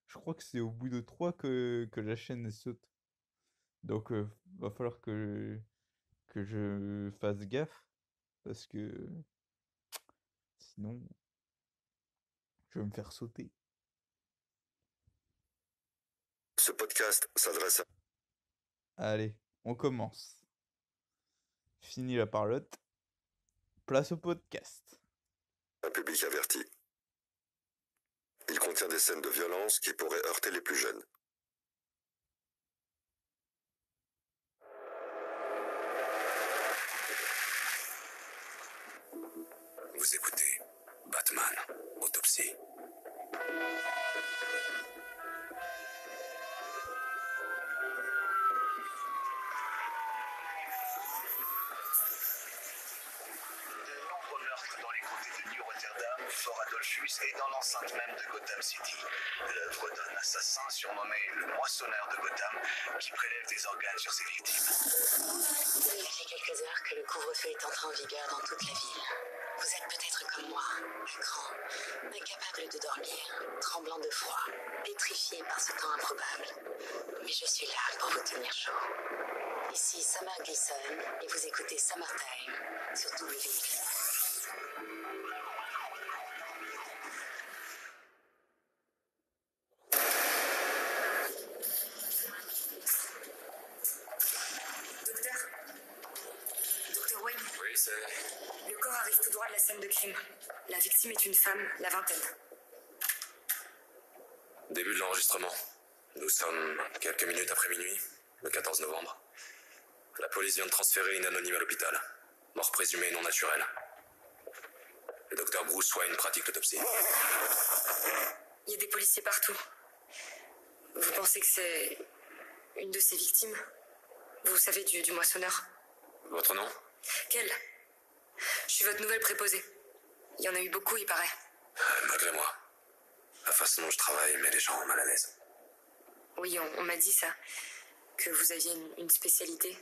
Je crois que c'est au bout de 3 que la chaîne elle saute. Donc, va falloir que je fasse gaffe, parce que sinon, je vais me faire sauter. Ce podcast s'adresse Allez, on commence. Fini la parlotte, place au podcast. à un public averti. Il contient des scènes de violence qui pourraient heurter les plus jeunes. Vous écoutez Batman, Autopsie. De nombreux meurtres dans les comtés de New Rotterdam, Fort Adolphus et dans l'enceinte même de Gotham City. L'œuvre d'un assassin surnommé le moissonneur de Gotham qui prélève des organes sur ses victimes. Il y a quelques heures que le couvre-feu est entré en vigueur dans toute la ville. Vous êtes peut-être comme moi, à cran, incapable de dormir, tremblant de froid, pétrifié par ce temps improbable. Mais je suis là pour vous tenir chaud. Ici Summer Gleason et vous écoutez Summertime sur WXR. Docteur Wayne, Oui, c'est... le corps arrive tout droit de la scène de crime. La victime est une femme, la vingtaine. Début de l'enregistrement. Nous sommes quelques minutes après minuit, le 14 novembre. La police vient de transférer une anonyme à l'hôpital. Mort présumée non naturelle. Le docteur Bruce Wayne pratique l'autopsie. Il y a des policiers partout. Vous pensez que c'est une de ces victimes? Vous savez, du moissonneur? Votre nom? Quelle? Je suis votre nouvelle préposée. Il y en a eu beaucoup, il paraît. Malgré moi. La façon dont je travaille met les gens mal à l'aise. Oui, on m'a dit ça. Que vous aviez une spécialité.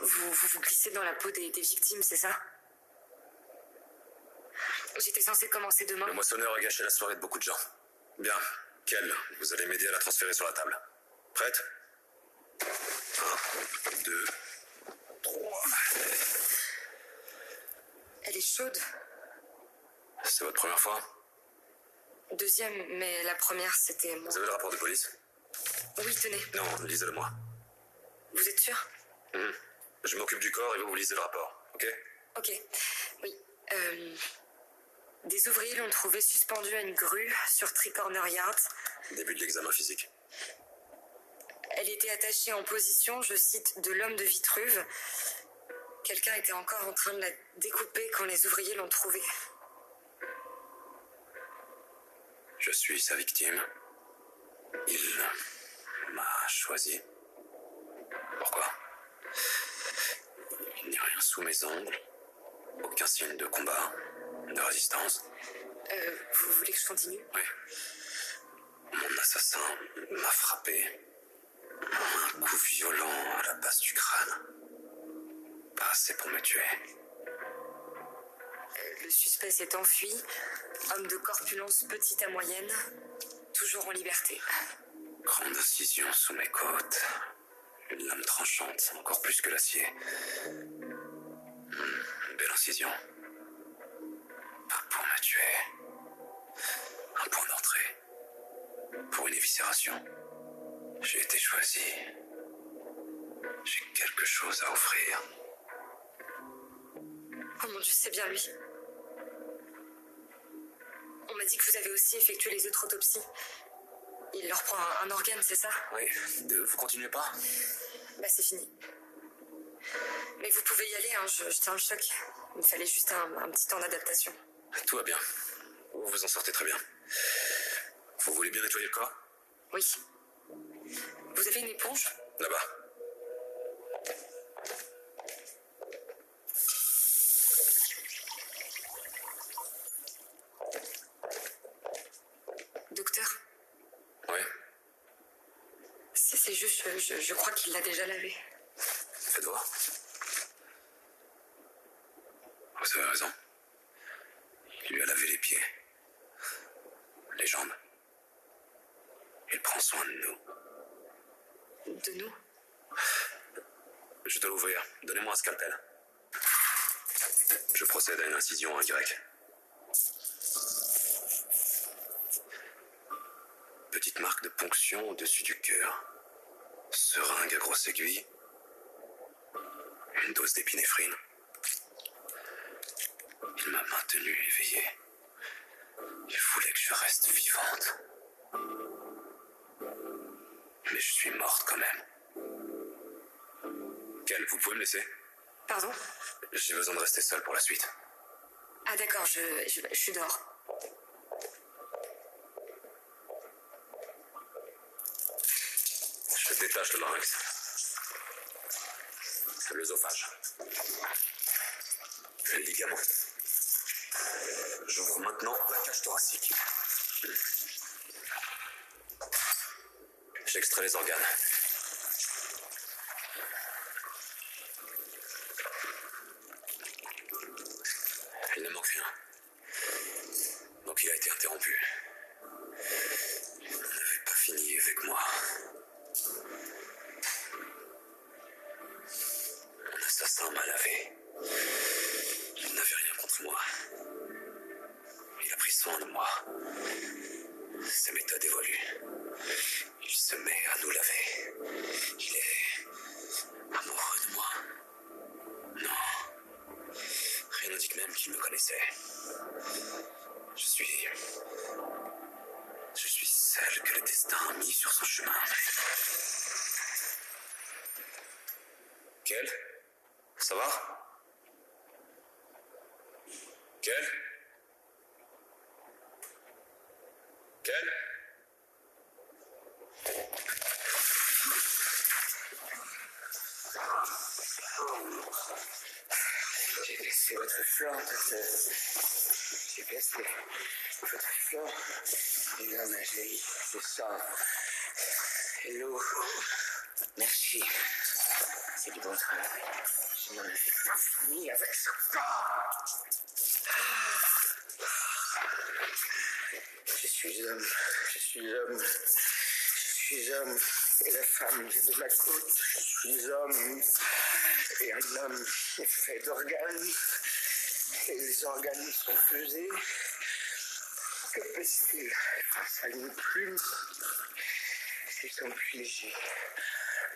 Vous glissez dans la peau des victimes, c'est ça? J'étais censée commencer demain. Le moissonneur a gâché la soirée de beaucoup de gens. Bien. Kel, vous allez m'aider à la transférer sur la table. Prête? 1, 2, 3. Elle est chaude. C'est votre première fois? Deuxième, mais la première, c'était moi. Vous avez le rapport de police? Oui, tenez. Non, lisez-le moi. Vous êtes sûr? Je m'occupe du corps et vous lisez le rapport, ok? Ok. Oui. Des ouvriers l'ont trouvé suspendu à une grue sur Tricorner Yard. Début de l'examen physique. Elle était attachée en position, je cite, de l'homme de Vitruve. Quelqu'un était encore en train de la découper quand les ouvriers l'ont trouvée. Je suis sa victime. Il m'a choisi. Pourquoi? Il n'y a rien sous mes ongles. Aucun signe de combat, de résistance. Vous voulez que je continue? Oui. Mon assassin m'a frappé. Un coup violent à la base du crâne. Pas assez pour me tuer. Le suspect s'est enfui. Homme de corpulence petite à moyenne. Toujours en liberté. Grande incision sous mes côtes. Une lame tranchante, encore plus que l'acier. Belle incision. Pas pour me tuer. Un point d'entrée. Pour une éviscération. J'ai été choisi. J'ai quelque chose à offrir. Oh mon Dieu, c'est bien lui. On m'a dit que vous avez aussi effectué les autres autopsies. Il leur prend un organe, c'est ça? Oui, vous continuez pas? Bah c'est fini. Mais vous pouvez y aller, hein, je tiens le choc. Il me fallait juste un petit temps d'adaptation. Tout va bien. Vous vous en sortez très bien. Vous voulez bien nettoyer le corps? Oui. Vous avez une éponge? Là-bas. Docteur? Oui. C'est juste, je crois qu'il l'a déjà lavé. Faites voir. Vous avez raison. Il lui a lavé les pieds. Les jambes. prends soin de nous. De nous? Je dois l'ouvrir. Donnez-moi un scalpel. Je procède à une incision en Y. Petite marque de ponction au-dessus du cœur. Seringue à grosse aiguille. Une dose d'épinéphrine. Il m'a maintenue éveillée. Il voulait que je reste vivante. Mais je suis morte quand même. Kel, vous pouvez me laisser? Pardon? J'ai besoin de rester seul pour la suite. Ah d'accord, je suis dehors. Je détache le larynx. L'œsophage. Le ligament. J'ouvre maintenant la cage thoracique. J'extrais les organes. Il ne manque rien. Donc il a été interrompu. Il n'avait pas fini avec moi. Mon assassin m'a lavé. Il n'avait rien contre moi. Il a pris soin de moi. Ses méthodes évoluent. Il se met à nous laver. Il est amoureux de moi. Non. Rien n'indique même qu'il me connaissait. Je suis celle que le destin a mis sur son chemin. Kel? Ça va? Kel? Kel? J'ai cassé votre flanc, docteur. J'ai cassé votre flanc. Et là, ma jaillit le sang. Et l'eau. Merci. C'est du bon travail. Je n'en avais pas fini avec ce corps. Je suis homme. Je suis homme. Je suis homme. Et la femme vient de ma côte. Je suis homme. Et un homme est fait d'organes. Et les organes sont pesés. Que pèse-t-il face à une plume? C'est son plus léger.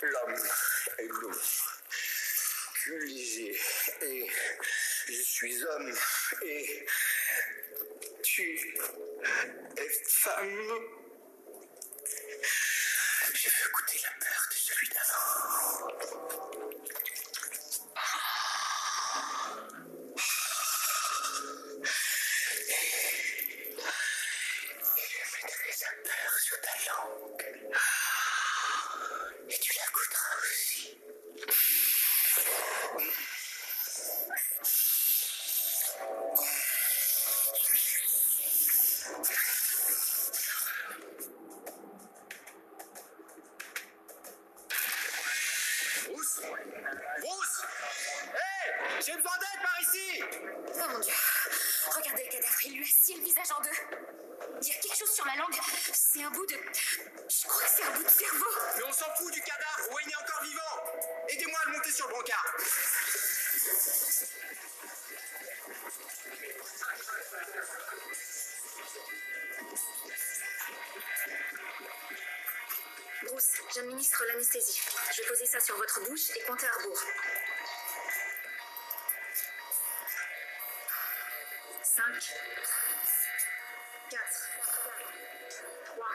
L'homme est lourd. Plus léger. Et je suis homme. Et tu es femme. Je veux goûter la peur de celui d'avant. Je mettrai sa peur sur ta langue. Et tu la goûteras aussi. Bruce? Bruce? Hé! J'ai besoin d'aide par ici! Oh mon Dieu. Regardez le cadavre, il lui a scié le visage en deux. Il y a quelque chose sur la langue. C'est un bout de... Je crois que c'est un bout de cerveau. Mais on s'en fout du cadavre, Wayne est encore vivant! Aidez-moi à le monter sur le brancard! Bruce, j'administre l'anesthésie. Je vais poser ça sur votre bouche et compter à rebours. 5, 4, 3.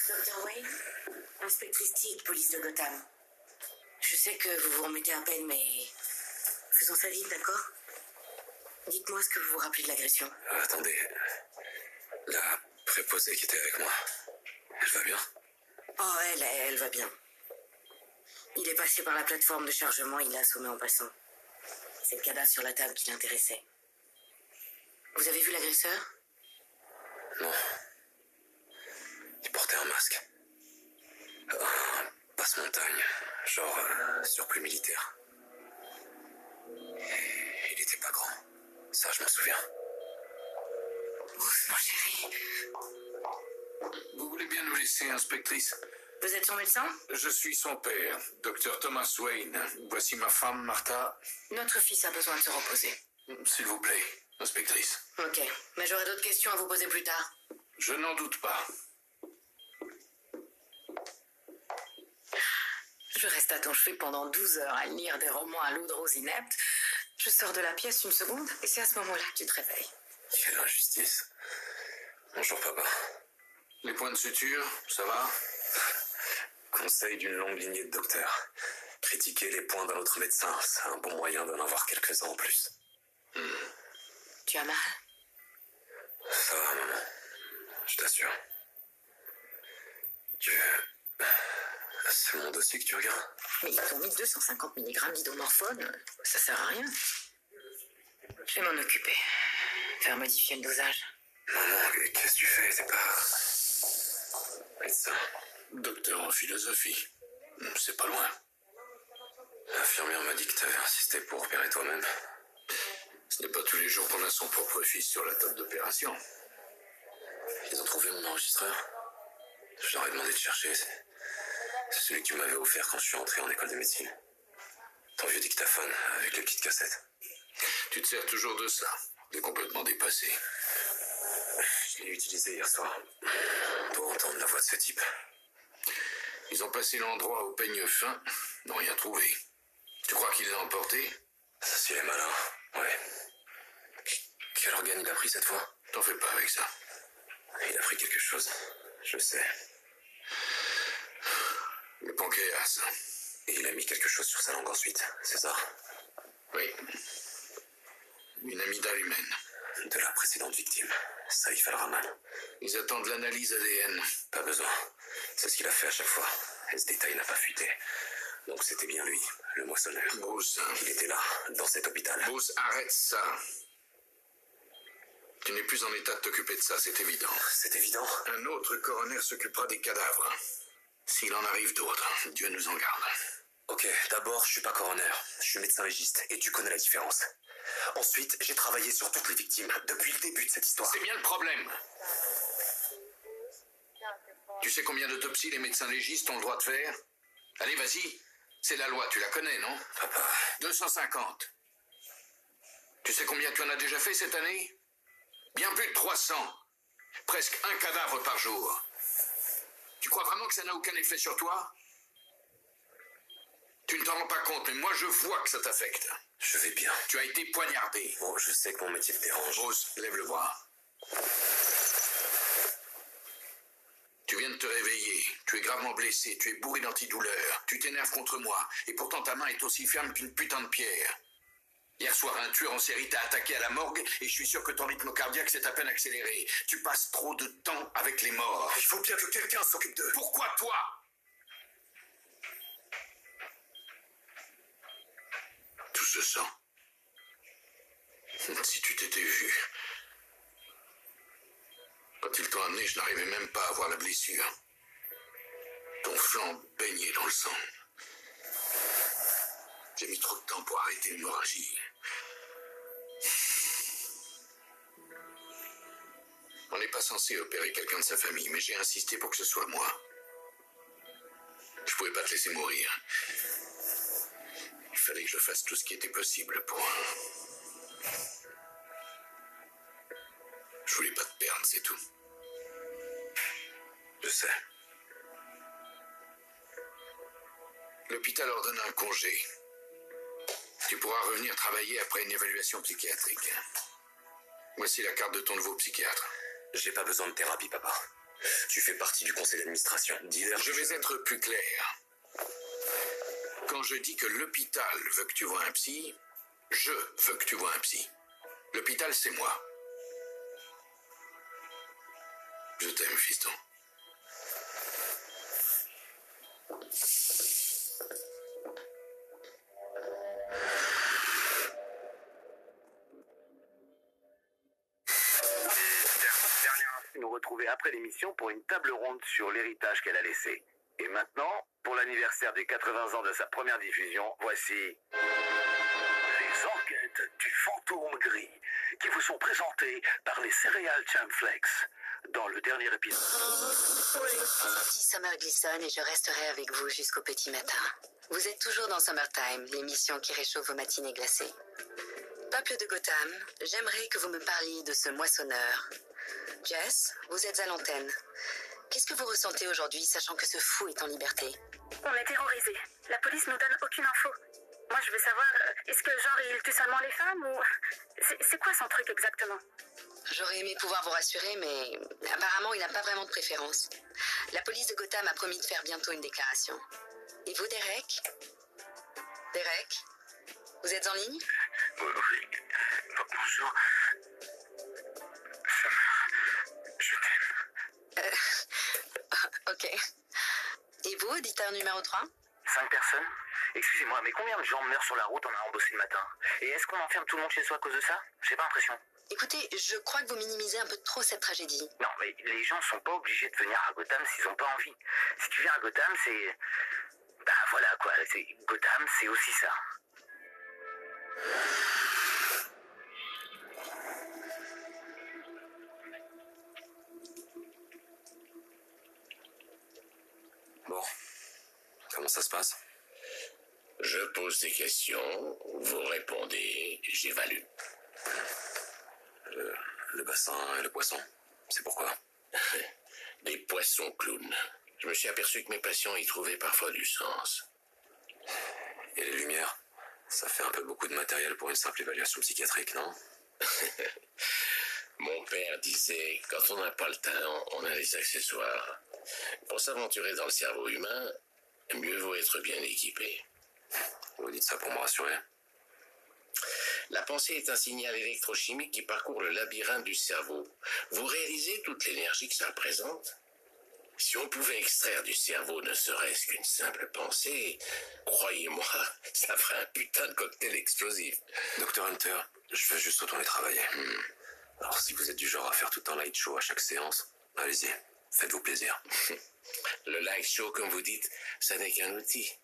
Dr. Wayne, inspectrice Teague, police de Gotham. Je sais que vous vous remettez à peine, mais faisons ça vite, d'accord? Dites-moi ce que vous vous rappelez de l'agression. Attendez. La préposée qui était avec moi, elle va bien? Oh, elle va bien. Il est passé par la plateforme de chargement, il l'a assommé en passant. C'est le cadavre sur la table qui l'intéressait. Vous avez vu l'agresseur? Non. Genre, surplus militaire. Il était pas grand. Ça, je m'en souviens. Bruce, mon chéri. Vous voulez bien nous laisser, inspectrice? Vous êtes son médecin? Je suis son père, Dr Thomas Wayne. Voici ma femme, Martha. Notre fils a besoin de se reposer. S'il vous plaît, inspectrice. Ok, mais j'aurai d'autres questions à vous poser plus tard. Je n'en doute pas. Je reste à ton chevet pendant 12 heures à lire des romans à l'eau de rose inepte. Je sors de la pièce une seconde et c'est à ce moment-là que tu te réveilles. Quelle injustice. Bonjour, papa. Les points de suture, ça va? Conseil d'une longue lignée de docteurs. Critiquer les points d'un autre médecin, c'est un bon moyen d'en avoir quelques-uns en plus. Tu as mal? Ça va, maman. Je t'assure. C'est mon dossier que tu regardes? Mais ils t'ont mis 250 mg d'idomorphone. Ça sert à rien. Je vais m'en occuper. Faire modifier le dosage. Maman, qu'est-ce que tu fais? T'es pas... médecin. Docteur en philosophie. C'est pas loin. L'infirmière m'a dit que t'avais insisté pour opérer toi-même. Ce n'est pas tous les jours qu'on a son propre fils sur la table d'opération. Ils ont trouvé mon enregistreur. Je leur ai demandé de chercher. C'est celui que tu m'avais offert quand je suis entré en école de médecine. Ton vieux dictaphone avec le kit cassette. Tu te sers toujours de ça. T'es complètement dépassé. Je l'ai utilisé hier soir pour entendre la voix de ce type. Ils ont passé l'endroit au peigne fin, n'ont rien trouvé. Tu crois qu'il l'a emporté? Ça, s'il est malin, ouais. Quel organe il a pris cette fois? T'en fais pas avec ça. Il a pris quelque chose, je sais. Le pancréas. Et il a mis quelque chose sur sa langue ensuite, c'est ça? Oui. Une amygdale humaine. De la précédente victime. Ça y fera mal. Ils attendent l'analyse ADN. Pas besoin. C'est ce qu'il a fait à chaque fois. Et ce détail n'a pas fuité. Donc c'était bien lui, le moissonneur. Bruce. Il était là, dans cet hôpital. Bruce, arrête ça. Tu n'es plus en état de t'occuper de ça, c'est évident. C'est évident. Un autre coroner s'occupera des cadavres. S'il en arrive d'autres, Dieu nous en garde. Ok, d'abord, je suis pas coroner. Je suis médecin légiste, et tu connais la différence. Ensuite, j'ai travaillé sur toutes les victimes, depuis le début de cette histoire. C'est bien le problème. Tu sais combien d'autopsies les médecins légistes ont le droit de faire? Allez, vas-y. C'est la loi, tu la connais, non? Papa... 250. Tu sais combien tu en as déjà fait cette année? Bien plus de 300. Presque un cadavre par jour. Tu crois vraiment que ça n'a aucun effet sur toi? Tu ne t'en rends pas compte, mais moi je vois que ça t'affecte. Je vais bien. Tu as été poignardé. Bon, je sais que mon métier te dérange. Bruce, lève le bras. Tu viens de te réveiller, tu es gravement blessé, tu es bourré d'antidouleurs, tu t'énerves contre moi, et pourtant ta main est aussi ferme qu'une putain de pierre. Hier soir, un tueur en série t'a attaqué à la morgue, et je suis sûr que ton rythme cardiaque s'est à peine accéléré. Tu passes trop de temps avec les morts. Il faut bien que quelqu'un s'occupe d'eux. Pourquoi toi? Tout se sent. Si tu t'étais vu. Quand ils t'ont amené, je n'arrivais même pas à voir la blessure. Ton flanc baignait dans le sang. J'ai mis trop de temps pour arrêter l'hémorragie. On n'est pas censé opérer quelqu'un de sa famille, mais j'ai insisté pour que ce soit moi. Je pouvais pas te laisser mourir. Il fallait que je fasse tout ce qui était possible pour... Je voulais pas te perdre, c'est tout. Je sais. L'hôpital ordonne un congé. Tu pourras revenir travailler après une évaluation psychiatrique. Voici la carte de ton nouveau psychiatre. J'ai pas besoin de thérapie, papa. Tu fais partie du conseil d'administration. Dis-leur. Je vais être plus clair. Quand je dis que l'hôpital veut que tu vois un psy, je veux que tu vois un psy. L'hôpital, c'est moi. Je t'aime, fiston. Dernière info, nous retrouver après l'émission pour une table ronde sur l'héritage qu'elle a laissé. Et maintenant, pour l'anniversaire des 80 ans de sa première diffusion, voici les enquêtes du fantôme gris qui vous sont présentées par les céréales Champflex dans le dernier épisode. Ici Summer Gleason et je resterai avec vous jusqu'au petit matin. Vous êtes toujours dans Summertime, l'émission qui réchauffe vos matinées glacées. Peuple de Gotham, j'aimerais que vous me parliez de ce moissonneur. Jess, vous êtes à l'antenne. Qu'est-ce que vous ressentez aujourd'hui, sachant que ce fou est en liberté? On est terrorisés. La police nous donne aucune info. Moi, je veux savoir, est-ce que genre il tue seulement les femmes ou... C'est quoi son truc exactement? J'aurais aimé pouvoir vous rassurer, mais apparemment, il n'a pas vraiment de préférence. La police de Gotham a promis de faire bientôt une déclaration. Et vous, Derek? Derek? Vous êtes en ligne? Oui. Bonjour. Je t'aime. Ok. Et vous, auditeur numéro 3? 5 personnes? Excusez-moi, mais combien de gens meurent sur la route en allant bosser le matin? Et est-ce qu'on enferme tout le monde chez soi à cause de ça? J'ai pas l'impression. Écoutez, je crois que vous minimisez un peu trop cette tragédie. Non, mais les gens sont pas obligés de venir à Gotham s'ils ont pas envie. Si tu viens à Gotham, c'est... Bah voilà quoi, Gotham, c'est aussi ça. Bon, comment ça se passe? Je pose des questions, vous répondez, j'évalue. Le bassin et le poisson, c'est pourquoi? Des poissons clowns. Je me suis aperçu que mes patients y trouvaient parfois du sens. Et les lumières? Ça fait un peu beaucoup de matériel pour une simple évaluation psychiatrique, non? Mon père disait, quand on n'a pas le talent, on a les accessoires. Pour s'aventurer dans le cerveau humain, mieux vaut être bien équipé. Vous dites ça pour me rassurer? La pensée est un signal électrochimique qui parcourt le labyrinthe du cerveau. Vous réalisez toute l'énergie que ça représente? Si on pouvait extraire du cerveau ne serait-ce qu'une simple pensée, croyez-moi, ça ferait un putain de cocktail explosif. Docteur Hunter, je veux juste retourner travailler. Alors si vous êtes du genre à faire tout un light show à chaque séance, allez-y, faites-vous plaisir. Le light show, comme vous dites, ça n'est qu'un outil.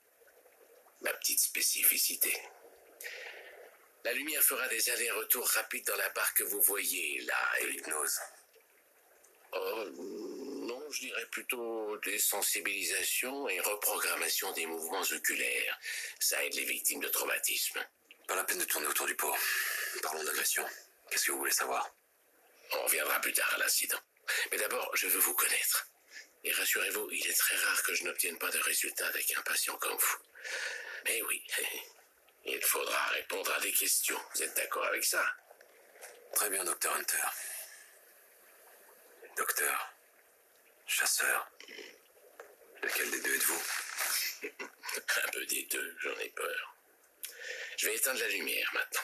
Ma petite spécificité. La lumière fera des allers-retours rapides dans la barre que vous voyez, là. Et l'hypnose. Oh, non, je dirais plutôt désensibilisation et reprogrammation des mouvements oculaires. Ça aide les victimes de traumatisme. Pas la peine de tourner autour du pot. Parlons d'agression. Qu'est-ce que vous voulez savoir? On reviendra plus tard à l'incident. Mais d'abord, je veux vous connaître. Et rassurez-vous, il est très rare que je n'obtienne pas de résultats avec un patient comme vous. Mais oui, il faudra répondre à des questions. Vous êtes d'accord avec ça? Très bien, Docteur Hunter. Docteur, chasseur, lequel des deux êtes-vous? Un peu des deux, j'en ai peur. Je vais éteindre la lumière maintenant.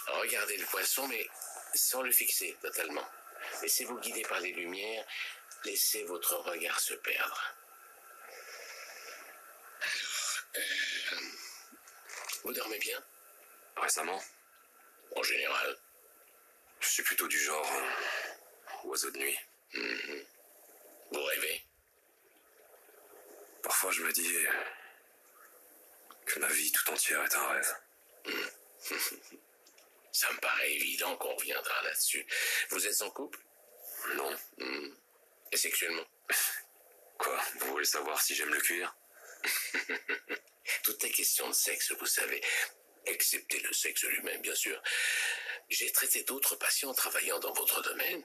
Regardez le poisson, mais sans le fixer totalement. Laissez-vous guider par les lumières, laissez votre regard se perdre. Alors, vous dormez bien? Récemment? En général. Je suis plutôt du genre oiseau de nuit. Vous rêvez? Parfois je me dis que ma vie tout entière est un rêve. Ça me paraît évident qu'on reviendra là-dessus. Vous êtes en couple? Non. Et sexuellement? Quoi? Vous voulez savoir si j'aime le cuir? Tout est question de sexe, vous savez. Excepté le sexe lui-même, bien sûr. J'ai traité d'autres patients travaillant dans votre domaine.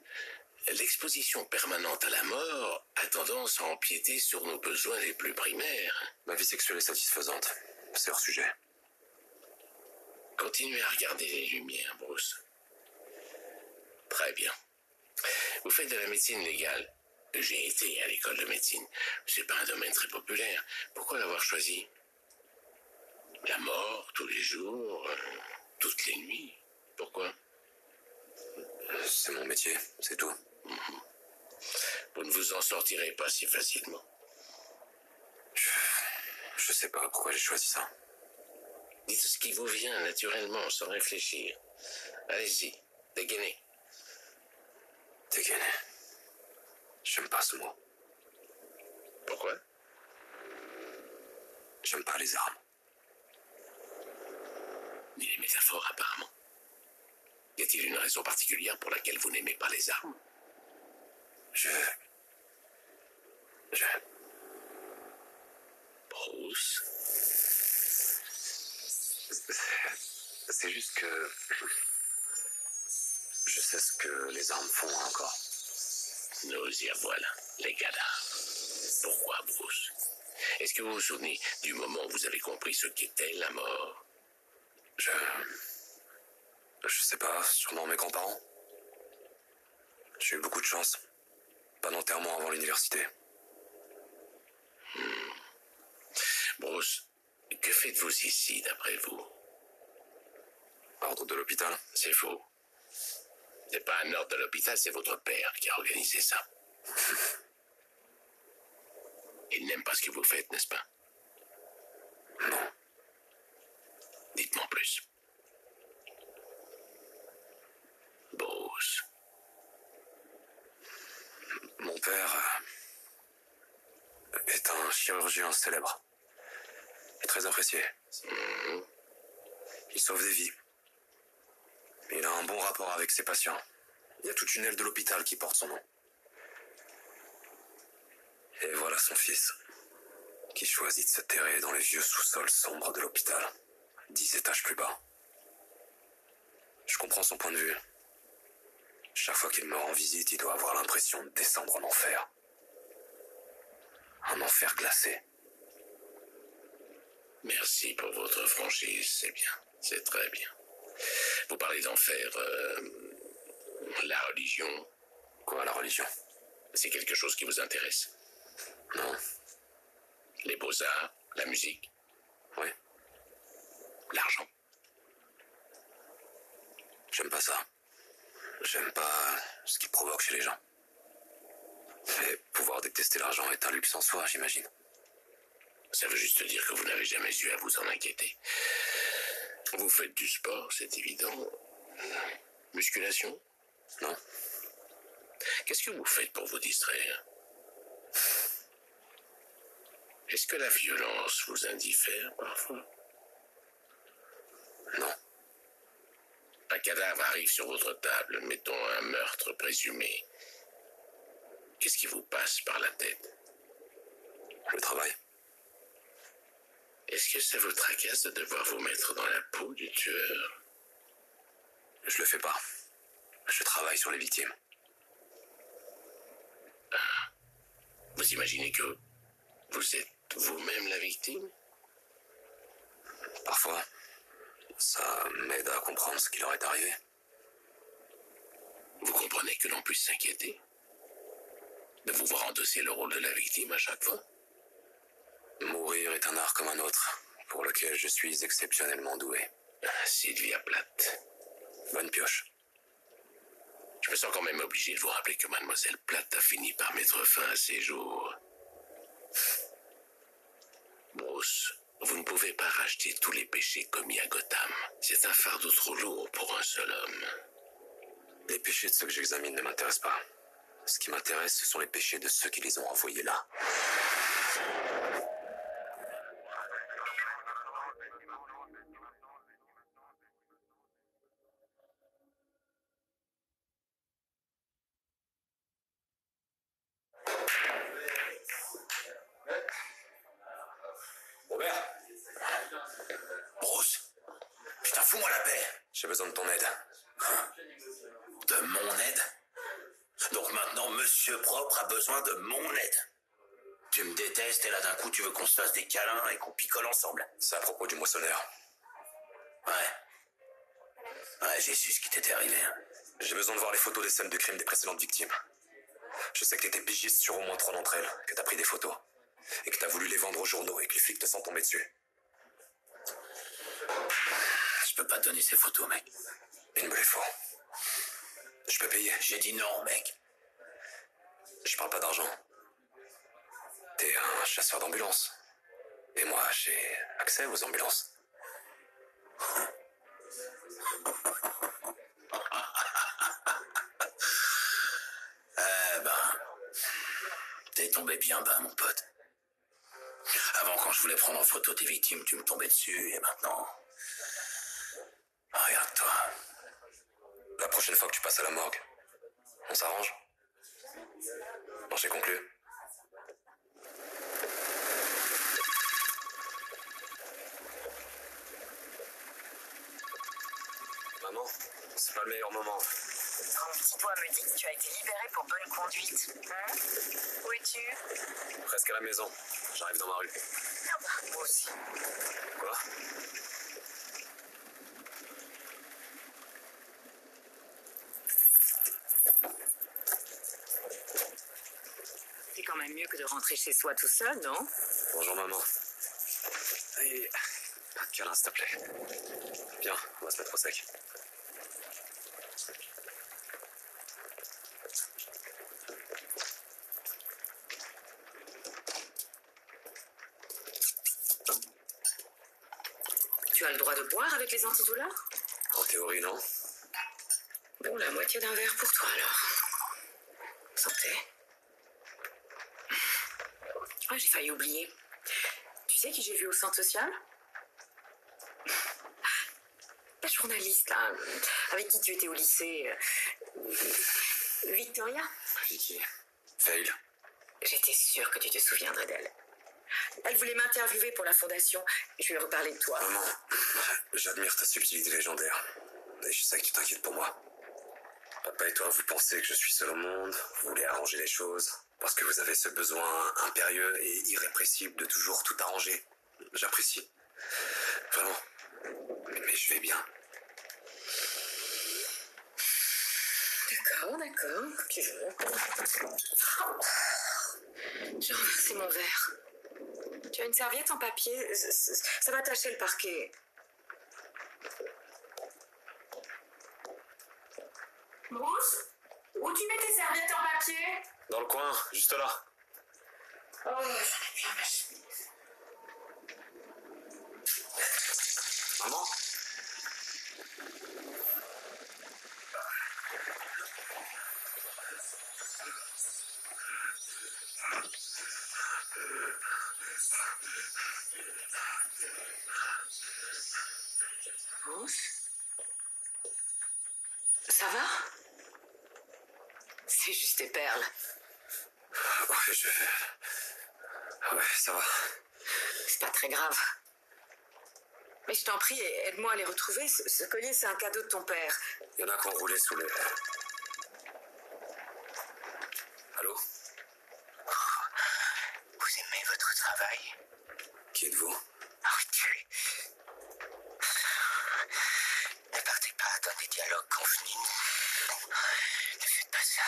L'exposition permanente à la mort a tendance à empiéter sur nos besoins les plus primaires. Ma vie sexuelle est satisfaisante. C'est hors sujet. Continuez à regarder les lumières, Bruce. Très bien. Vous faites de la médecine légale. J'ai été à l'école de médecine. C'est pas un domaine très populaire. Pourquoi l'avoir choisi? La mort, tous les jours, toutes les nuits. Pourquoi? C'est mon métier, c'est tout. Vous ne vous en sortirez pas si facilement. Je sais pas pourquoi j'ai choisi ça. Dites ce qui vous vient naturellement, sans réfléchir. Allez-y, dégainez. Dégainer. J'aime pas ce mot. Pourquoi? J'aime pas les armes. Ni les métaphores, apparemment. Y a-t-il une raison particulière pour laquelle vous n'aimez pas les armes? Je... Bruce? C'est juste que... Je sais ce que les armes font encore. Nous y voilà, les cadavres. Pourquoi, Bruce? Est-ce que vous vous souvenez du moment où vous avez compris ce qu'était la mort? Je sais pas, sûrement mes grands-parents. J'ai eu beaucoup de chance. Pas d'enterrement avant l'université. Bruce, que faites-vous ici, d'après vous? Ordre de l'hôpital. C'est faux. C'est pas un ordre de l'hôpital, c'est votre père qui a organisé ça. Il n'aime pas ce que vous faites, n'est-ce pas? Non. Dites-moi en plus. Bruce. Mon père est un chirurgien célèbre. Et très apprécié. Il sauve des vies. Il a un bon rapport avec ses patients. Il y a toute une aile de l'hôpital qui porte son nom. Et voilà son fils, qui choisit de se terrer dans les vieux sous-sols sombres de l'hôpital, 10 étages plus bas. Je comprends son point de vue. Chaque fois qu'il me rend visite, il doit avoir l'impression de descendre en enfer. Un enfer glacé. Merci pour votre franchise, c'est bien. C'est très bien. Vous parlez d'enfer, la religion. Quoi, la religion? C'est quelque chose qui vous intéresse? Non. Les beaux-arts, la musique, Oui. l'argent. J'aime pas ça. J'aime pas ce qu'il provoque chez les gens. Mais pouvoir détester l'argent est un luxe en soi, j'imagine. Ça veut juste dire que vous n'avez jamais eu à vous en inquiéter. Vous faites du sport, c'est évident. Musculation? Non. Qu'est-ce que vous faites pour vous distraire? Est-ce que la violence vous indiffère parfois? Non. Un cadavre arrive sur votre table, mettons un meurtre présumé. Qu'est-ce qui vous passe par la tête? Le travail. Est-ce que ça vous tracasse de devoir vous mettre dans la peau du tueur? Je le fais pas. Je travaille sur les victimes. Vous imaginez que vous êtes vous-même la victime? Parfois, ça m'aide à comprendre ce qui leur est arrivé. Vous comprenez que l'on puisse s'inquiéter de vous voir endosser le rôle de la victime à chaque fois? Mourir est un art comme un autre, pour lequel je suis exceptionnellement doué. Sylvia Plath. Bonne pioche. Je me sens quand même obligé de vous rappeler que Mademoiselle Plath a fini par mettre fin à ses jours. Bruce, vous ne pouvez pas racheter tous les péchés commis à Gotham. C'est un fardeau trop lourd pour un seul homme. Les péchés de ceux que j'examine ne m'intéressent pas. Ce qui m'intéresse, ce sont les péchés de ceux qui les ont envoyés là. Robert? Bruce, putain, fous-moi la paix. J'ai besoin de ton aide. De mon aide? Donc maintenant, Monsieur Propre a besoin de mon aide. Tu me détestes et là d'un coup tu veux qu'on se fasse des câlins et qu'on picole ensemble. C'est à propos du moissonneur. Ouais, j'ai su ce qui t'était arrivé. J'ai besoin de voir les photos des scènes de crime des précédentes victimes. Je sais que t'étais pigiste sur au moins 3 d'entre elles, que t'as pris des photos, et que t'as voulu les vendre aux journaux et que les flics te sont tombés dessus. Je peux pas te donner ces photos, mec. Il me les faut. Je peux payer. J'ai dit non, mec. Je parle pas d'argent. T'es un chasseur d'ambulance. Et moi, j'ai accès aux ambulances. T'es tombé bien bas, mon pote. Avant, quand je voulais prendre en photo tes victimes, tu me tombais dessus, et maintenant... Regarde-toi. La prochaine fois que tu passes à la morgue, on s'arrange? Non, j'ai conclu. Maman, c'est pas le meilleur moment. Ton petit doigt me dit que tu as été libéré pour bonne conduite. Hein? Où es-tu? Presque à la maison. J'arrive dans ma rue. Ah bah, moi aussi. Quoi? C'est quand même mieux que de rentrer chez soi tout seul, non? Bonjour maman. Et pas de câlin, s'il te plaît. Viens, on va se mettre au sec. Tu as le droit de boire avec les antidouleurs? En théorie, non? Bon, la moitié d'un verre pour toi, alors. Santé. Ah, j'ai failli oublier. Tu sais qui j'ai vu au centre social? La journaliste, là, avec qui tu étais au lycée. Victoria? Vicky. Fail. J'étais sûre que tu te souviendrais d'elle. Elle voulait m'interviewer pour la fondation. Je lui ai reparlé de toi. Maman, j'admire ta subtilité légendaire. Et je sais que tu t'inquiètes pour moi. Papa et toi, vous pensez que je suis seul au monde, vous voulez arranger les choses, parce que vous avez ce besoin impérieux et irrépressible de toujours tout arranger. J'apprécie. Vraiment. Mais je vais bien. D'accord, comme tu veux. J'ai renversé mon verre. Tu as une serviette en papier? Ça va tacher le parquet. Bruce, où tu mets tes serviettes en papier? Dans le coin, juste là. Oh, j'en ai plein ma chemise. Maman? Bruce? Ça va? C'est juste tes perles. Ouais, ça va. C'est pas très grave. Mais je t'en prie, aide-moi à les retrouver. Ce collier, c'est un cadeau de ton père. Il y en a qui ont roulé sous les... Allô? Vous aimez votre travail? Qui êtes-vous? Arrêtez. Ne partez pas dans des dialogues convenus. Ne faites pas ça.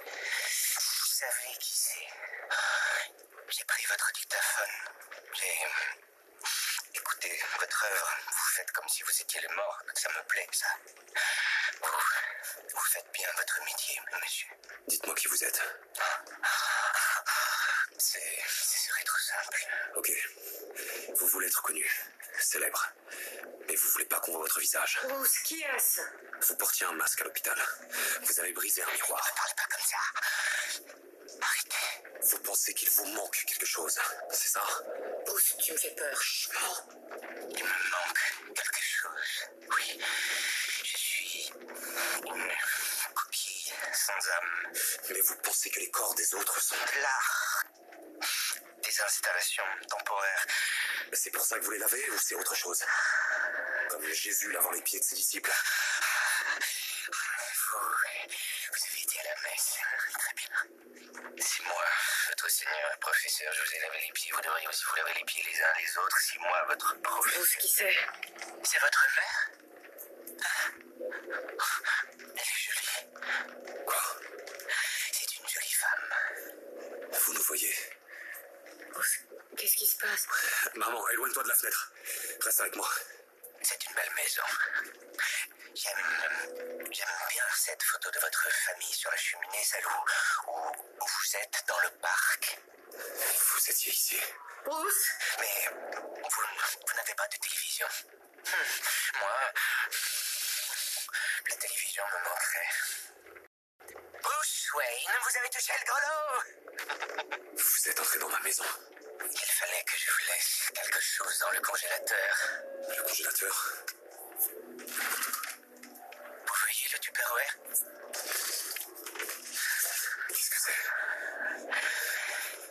Vous savez qui c'est. J'ai pris votre dictaphone. J'ai écouté votre œuvre. Vous faites comme si vous étiez le mort. Ça me plaît, ça. Vous faites bien votre métier, monsieur. Dites-moi qui vous êtes. Ce serait trop simple. Ok. Vous voulez être connu, célèbre. Mais vous voulez pas qu'on voit votre visage. Bruce, qui est-ce? Vous portiez un masque à l'hôpital. Vous avez brisé un miroir. Ne parlez pas comme ça. Arrêtez. Vous pensez qu'il vous manque quelque chose, c'est ça? Bruce, tu me fais peur. Il me manque quelque chose. Oui, je suis une coquille sans âme. Mais vous pensez que les corps des autres sont... L'art des installations temporaires. C'est pour ça que vous les lavez ou c'est autre chose? Comme Jésus lavant les pieds de ses disciples. Vous avez été à la messe. Très bien. Si moi, votre Seigneur et professeur, je vous ai lavé les pieds, vous devriez aussi vous laver les pieds les uns les autres. Si moi, votre prof... Bruce, qui c'est? C'est votre mère? Elle est jolie. Quoi? C'est une jolie femme. Vous nous voyez? Bruce, qu'est-ce qui se passe? Maman, éloigne-toi de la fenêtre. Reste avec moi. C'est une belle maison. J'aime bien cette photo de votre famille sur la cheminée, celle où vous êtes dans le parc. Vous étiez ici. Bruce? Mais vous n'avez pas de télévision. Moi, la télévision me manquerait. Bruce Wayne, vous avez touché le grelot. Vous êtes entré dans ma maison. Il fallait que je vous laisse quelque chose dans le congélateur. Le congélateur? Vous voyez le Tupperware? Qu'est-ce que c'est?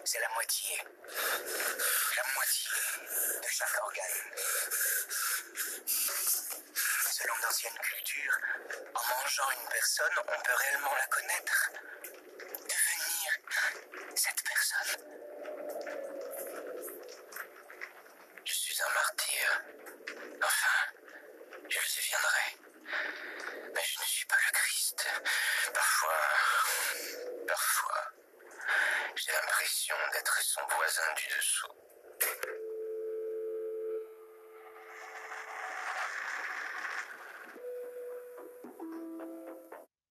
C'est la moitié de chaque organe. Selon d'anciennes cultures, en mangeant une personne, on peut réellement la connaître, devenir cette personne. Je suis un martyr. Enfin, je le deviendrai. Mais je ne suis pas le Christ. Parfois, j'ai l'impression d'être son voisin du dessous.